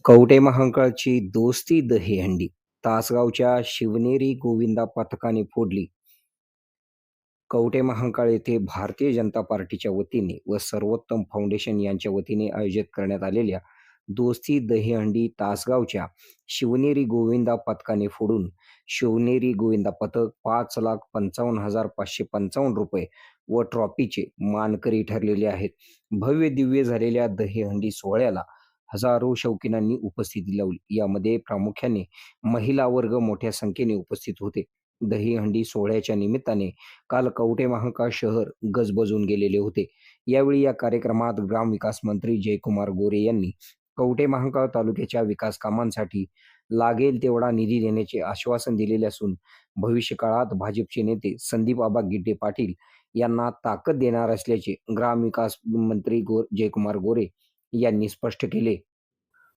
कवठे महांकाळची दोस्ती दहीहंडी तासगावच्या शिवनेरी गोविंदा पथकाने फोडली. कवठे महांकाळ येथे भारतीय जनता पार्टीच्या वतीने व सर्वोत्तम फाउंडेशन यांच्या वतीने आयोजित करण्यात आलेल्या दोस्ती दहीहंडी तासगावच्या शिवनेरी गोविंदा पथकाने फोडून शिवनेरी गोविंदा पथक ₹5,55,555 व ट्रॉफीचे मानकरी ठरलेले आहेत. भव्य दिव्य झालेल्या दहीहंडी सोहळ्याला हजारो शौकीनांनी उपस्थिती लावली. यामध्ये प्रामुख्याने महिला वर्ग मोठ्या संख्येने उपस्थित होते. दहीहंडी सोहळ्याच्या निमित्ताने काल कवठे महांकाळ शहर गजबजून गेलेले होते. यावेळी या कार्यक्रमात ग्रामविकास मंत्री जयकुमार गोरे यांनी कवठे महांकाळ तालुक्याच्या विकास कामांसाठी लागेल तेवढा निधी देण्याचे आश्वासन दिलेले असून भविष्यकाळात भाजपचे नेते संदीप गिड्डे पाटील यांना ताकद देणार असल्याचे ग्रामविकास मंत्री जयकुमार गोरे यांनी स्पष्ट केले.